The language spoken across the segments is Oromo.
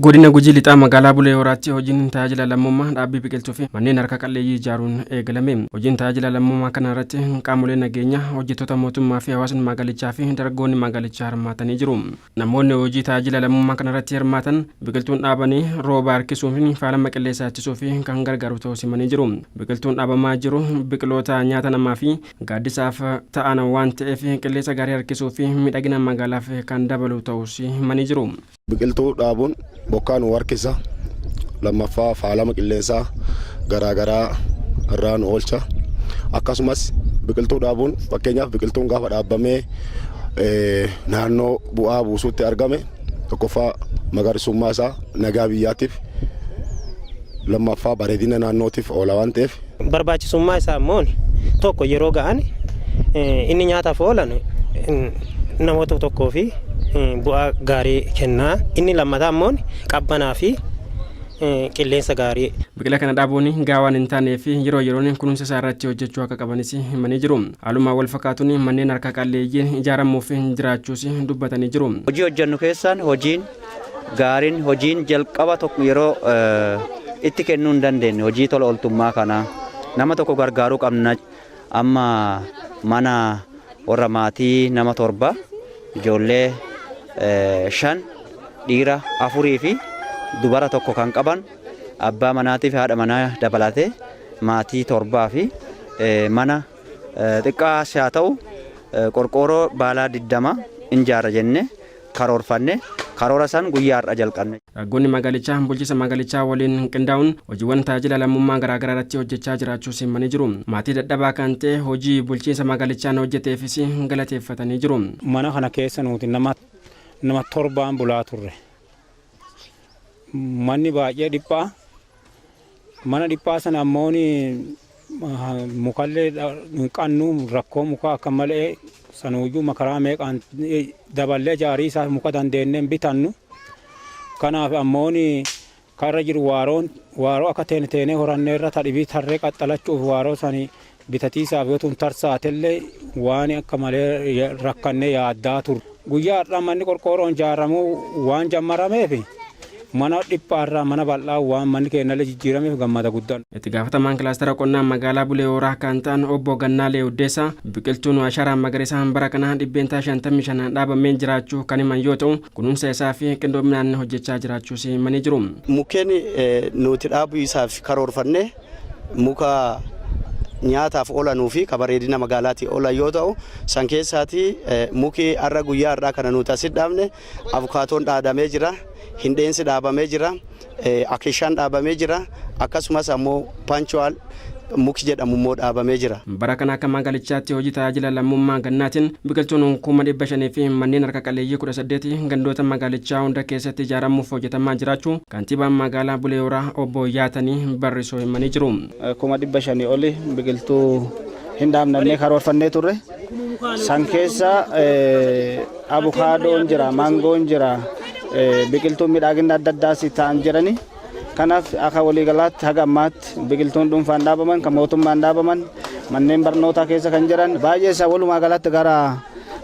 Godina Gujii lixaa magaalaa Bulee Horaatti hojiin tajaajila lammummaa dhaabbii biqiltuu fi manneen harka qalleeyyii ijaaruun eegalame. Hojiin tajaajila lammummaa kana irratti qaamoleen nageenyaa, hojjettoota mootummaa fi hawaasni magaalichaa fi dargaggoonni magaalichaa hirmaatanii jiru. Namoonni hojii tajaajila lammummaa kana irratti hirmaatan biqiltuun dhaabanii rooba harkisuu fi faalama qilleensaa ittisuu fi kan gargaaru ta'uu simanii jiru. Biqiltuun dhaabamaa jiru biqiloota nyaata namaa fi gaaddisaaf ta'an waan ta'eef qilleensa gaarii harkisuu fi miidhagina magaalaaf kan dabalu ta'uu simanii jiru. Biqiltuu dhaabuun bokkaan harkisa lammaffaa faalama qilleensaa garaagaraa irraan oolcha. Akkasumas biqiltuu dhaabuun fakkeenyaaf biqiltuun gaafa dhaabamee naannoo bu'aa buusuutti argame tokkoffaa magariisummaa isaa nagaa biyyaatiif lammaffaa bareedina naannootiif oola waan ta'eef. Barbaachisummaa isaa immoo tokko yeroo ga'an inni nyaataaf oolan namoota tokkoo fi bu'aa gaarii kennaa. Inni lammataa immoo qabbanaa fi qilleensa gaarii. Biqila kana dhaabuun gaawaan hin taanee fi yeroo yeroon kunuunsa isaa irratti hojjechuu akka qabanis himanii jiru. Haaluma wal fakkaatuun manneen harka qalleeyyiin ijaaramuuf jiraachuus dubbatanii jiru. Hojii hojjennu keessaan hojiin gaariin hojiin jalqaba tokko yeroo itti kennuu hin dandeenye hojii tola ooltummaa kana nama tokko gargaaruu qabna. Amma mana warra maatii nama 7 ijoollee 5 dhiira 4 fi dubara tokko kan qaban abbaa manaatii fi haadha manaa dabalatee maatii 7 fi mana xiqqaa haa ta'u qorqoorroo baalaa 20 injaara jenne karoorfanne karoora san guyyaa har'a jalqabne. Dargaggoonni magaalichaa bulchiinsa magaalichaa waliin qindaa'uun hojiiwwan tajaajila lammummaa garaagaraa irratti hojjechaa jiraachuu simanii jiru. Maatii dadhabaa kan ta'e hojii bulchiinsa magaalichaan hojjeteefis galateeffatanii jiru. Mana kana keessa nuti nama 7 bulaa turre. Manni baay'ee dhiphaa. Mana dhiphaa sana ammoo mukallee qannu rakkoo mukaa akka malee sanuuyyuu makaraa meeqaan daballee jaarii isaa muka dandeenneen bitannu. Kanaaf ammoo karra jiru waaroo akka teenee horanneerra tadhibii tarree qaxxalachuuf waaroo sanii bitatiisaaf yoo tun tarsaatellee waan akka malee rakkannee yaaddaa turre. Guyyaa har'aa manni qorqoorroon ijaaramuu waan jammarameef mana dhiphaarraa mana bal'aa waan manni keenyallee jijjiirameef gammada guddaan. Itti gaafatamaan kilaastara qonnaa magaalaa Bulee Horaa kan ta'an obbo Gannaalee Uddeessaa biqiltuun asharaa magariisaa bara kana 55 dhaabamee jiraachuu kan himan yoo ta'u kunuunsa isaa fi qindoominaan hojjechaa jiraachuu himanii jiru. Mukkeen nuti dhaabuu isaaf karoorfanne muka nyaataaf oolanuu fi bareedina magaalaatii oolan yoo ta'u san keessaati muki har'a guyyaa har'aa kana nuti asitti dhaabne abukaatoon dhaabamee jira. Hindeensi dhaabamee jira, akishaan dhaabamee jira, akkasumas ammoo panchuwaal muki jedhamu immoo dhaabamee jira. Bara kana akka magaalichaatti hojii tajaajila lammummaa gannaatiin biqiltuun 500 fi manneen harka qalleeyyii 18 gandoota magaalichaa hunda keessatti ijaaramuuf hojjetamaa jiraachuu kantiibaan magaalaa Bulee Horaa obbo Yaatanii Barrisoo himanii jiru. 500 oli biqiltuu hin dhaabnee karoorfannee turre. San keessa abukaadoon jira, maangoon jira. Biqiltuun miidhagina adda addaa ta'an jirani. Kanaaf akka waliigalaatti haga ammaatti biqiltuun dhuunfaan dhaabaman kan mootummaan dhaabaman manneen barnootaa keessa kan jiran baay'ee isaa walumaa galatti gara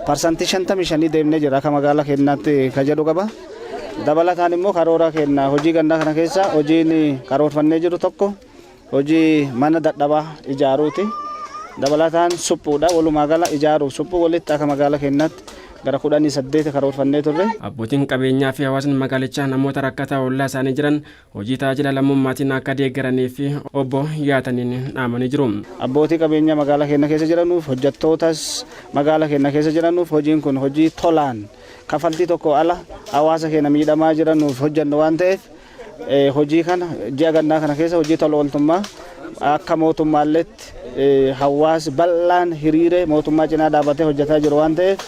parsantii 55 deemnee jira akka magaalaa keenyaatti ka jedhu qaba. Dabalataan immoo karoora keenya hojii gannaa kana keessa hojiin karoorfannee jiru tokko hojii mana dadhabaa ijaaruuti. Dabalataan suphuudha walumaa gala ijaaru suphuu walitti akka magaalaa keenyaatti gara 18 karoorfannee turre. Abbootiin qabeenyaa fi hawaasni magaalichaa namoota rakkataa ollaa isaanii jiran hojii tajaajila lammummaatiin akka deeggaranii fi obbo Yaataniin dhaamanii jiru. Abbootii qabeenyaa magaalaa keenya keessa jiranuuf hojjettootas magaalaa keenya keessa jiranuuf hojiin kun hojii tolaan kafaltii tokko ala hawaasa keenya miidhamaa jiranuuf hojjennu waan ta'eef hojii kana ji'a gannaa kana keessa hojii tola ooltummaa akka mootummaalletti hawaasi bal'aan hiriiree mootummaa cinaa dhaabatee hojjetaa jiru waan ta'eef